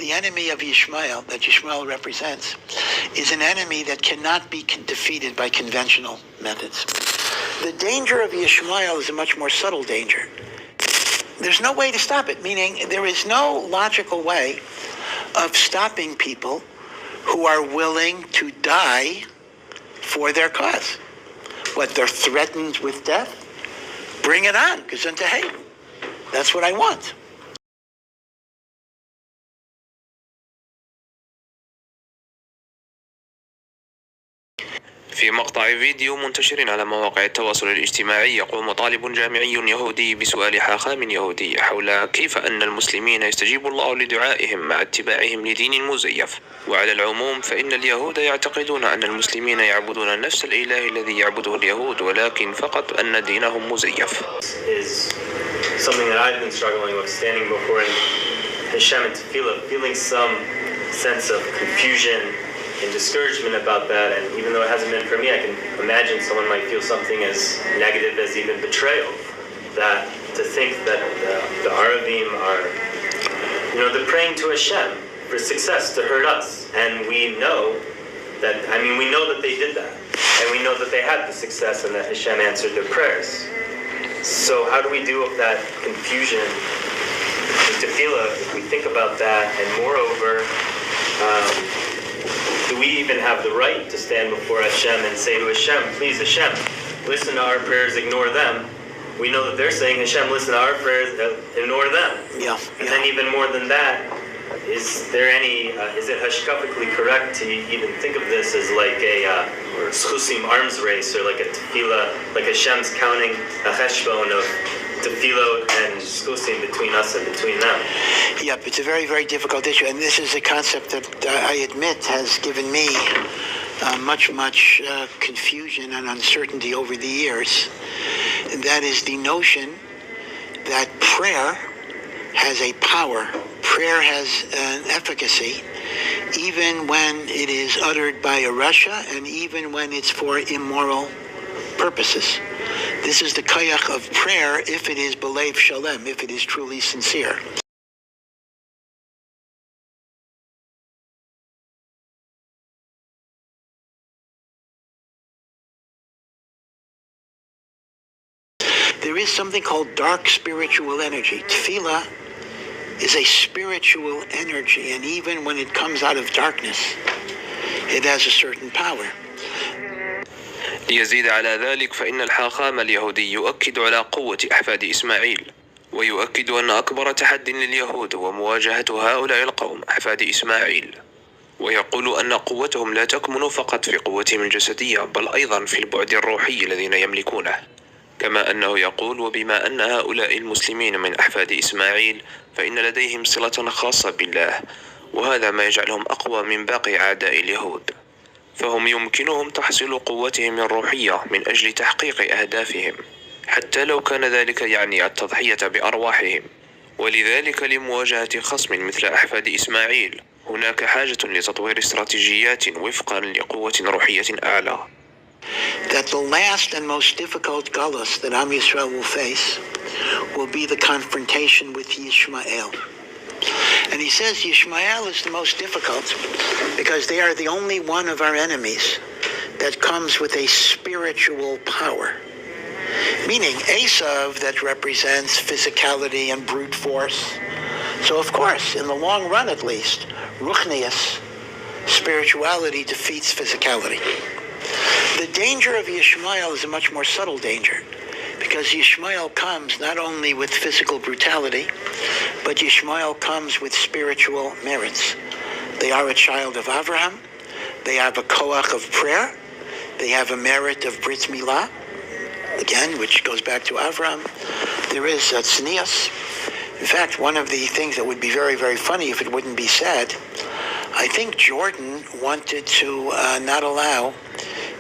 the enemy of Yishmael, that Yishmael represents, is an enemy that cannot be defeated by conventional methods. The danger of Yishmael is a much more subtle danger. There's no way to stop it, meaning there is no logical way of stopping people who are willing to die for their cause. What, they're threatened with death? Bring it on, gesundheit. Hey, that's what I want. في مقطع فيديو منتشر على مواقع التواصل الاجتماعي يقوم طالب جامعي يهودي بسؤال حاخام يهودي حول كيف أن المسلمين يستجيب الله لدعائهم مع اتباعهم لدين مزيف. وعلى العموم فإن اليهود يعتقدون أن المسلمين يعبدون نفس الإله الذي يعبده اليهود ولكن فقط أن دينهم مزيف. Something that I've been struggling with, standing before Hashem and feeling some sense of confusion and discouragement about that, and even though it hasn't been for me, I can imagine someone might feel something as negative as even betrayal. That to think that the Arabim are, they're praying to Hashem for success to hurt us, and we know that. We know that they did that, and we know that they had the success, and that Hashem answered their prayers. So how do we deal with that confusion, with tefillah, if we think about that, and moreover, do we even have the right to stand before Hashem and say to Hashem, please Hashem, listen to our prayers, ignore them? We know that they're saying, Hashem, listen to our prayers, ignore them. Yeah. And then even more than that, is it hashkafically correct to even think of this as like a schusim arms race, or like a tefillah, like Hashem's counting a cheshbon of tefillot and schusim between us and between them? Yep, it's a very, very difficult issue, and this is a concept that I admit has given me much confusion and uncertainty over the years. And that is the notion that prayer has a power. Prayer has an efficacy, even when it is uttered by a rasha, and even when it's for immoral purposes. This is the koyach of prayer if it is belev shalem, if it is truly sincere. There is something called dark spiritual energy. Tefillah is a spiritual energy, and even when it comes out of darkness, it has a certain power. ليزيد على ذلك فإن الحاخام اليهودي يؤكد على قوة أحفاد إسماعيل، ويؤكد أن أكبر تحد لليهود هو مواجهة هؤلاء القوم أحفاد إسماعيل، ويقول أن قوتهم لا تكمن فقط في قوتهم الجسدية بل أيضا في البعد الروحي الذين يملكونه. كما أنه يقول وبما أن هؤلاء المسلمين من أحفاد إسماعيل فإن لديهم صلة خاصة بالله، وهذا ما يجعلهم أقوى من باقي أعداء اليهود، فهم يمكنهم تحصيل قوتهم الروحية من أجل تحقيق أهدافهم حتى لو كان ذلك يعني التضحية بأرواحهم. ولذلك لمواجهة خصم مثل أحفاد إسماعيل هناك حاجة لتطوير استراتيجيات وفقا لقوة روحية أعلى. That the last and most difficult galus that Am Yisrael will face will be the confrontation with Yishmael. And he says Yishmael is the most difficult because they are the only one of our enemies that comes with a spiritual power. Meaning Esav, that represents physicality and brute force. So of course, in the long run at least, Ruchnius, spirituality defeats physicality. The danger of Yishmael is a much more subtle danger, because Yishmael comes not only with physical brutality, but Yishmael comes with spiritual merits. They are a child of Avraham, they have a koach of prayer, they have a merit of Brit Milah, again, which goes back to Avraham. There is tznius. In fact, one of the things that would be very, very funny if it wouldn't be said, I think Jordan wanted to not allow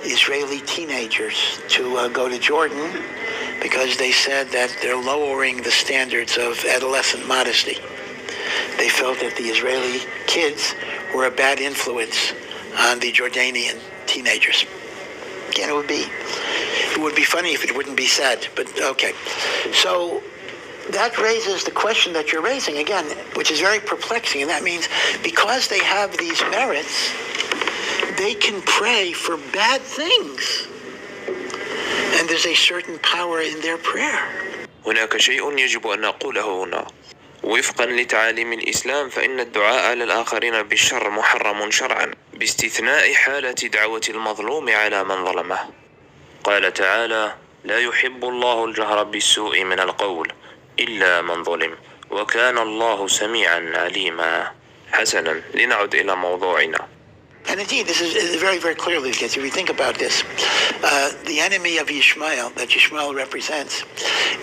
Israeli teenagers to go to Jordan because they said that they're lowering the standards of adolescent modesty. They felt that the Israeli kids were a bad influence on the Jordanian teenagers. Again, it would be funny if it wouldn't be said, but okay. So that raises the question that you're raising again, which is very perplexing. And that means because they have these merits, they can pray for bad things. And there's a certain power in their prayer. هناك شيء يجب أن نقوله هنا. وفقا لتعاليم الإسلام فإن الدعاء على الآخرين بالشر محرم شرعا باستثناء حالة دعوة المظلوم على من ظلمه. قال تعالى: لا يحب الله الجهر بالسوء من القول إلا من ظلم وكان الله سميعا عليما. حسنا، لنعد إلى موضوعنا. And indeed, this is very, very clearly the case. If we think about this, the enemy of Yishmael, that Yishmael represents,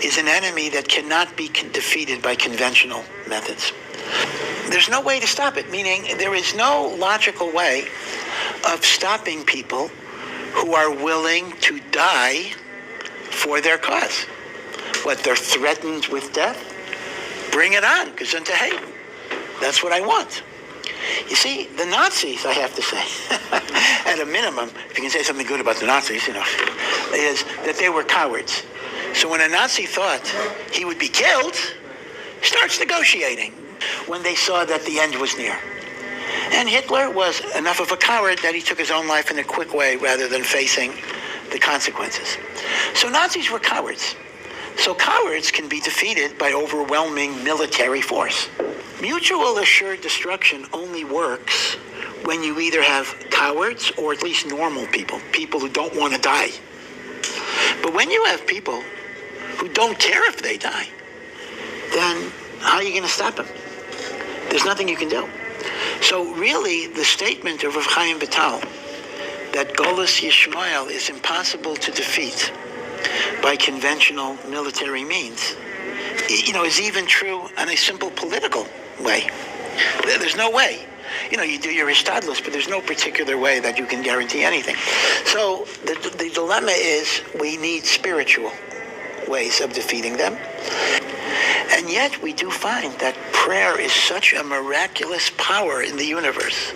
is an enemy that cannot be defeated by conventional methods. There's no way to stop it, meaning there is no logical way of stopping people who are willing to die for their cause. What, they're threatened with death? Bring it on, gesundheit. Hey, that's what I want. You see, the Nazis, I have to say, at a minimum, if you can say something good about the Nazis, is that they were cowards. So when a Nazi thought he would be killed, starts negotiating when they saw that the end was near. And Hitler was enough of a coward that he took his own life in a quick way rather than facing the consequences. So Nazis were cowards. So cowards can be defeated by overwhelming military force. Mutual assured destruction only works when you either have cowards or at least normal people, people who don't want to die. But when you have people who don't care if they die, then how are you going to stop them? There's nothing you can do. So really, the statement of Rav Chaim Vital that Golus Yishmael is impossible to defeat by conventional military means, is even true on a simple political way. There's no way. You do your ishtadlus, but there's no particular way that you can guarantee anything. So the dilemma is we need spiritual ways of defeating them. And yet we do find that prayer is such a miraculous power in the universe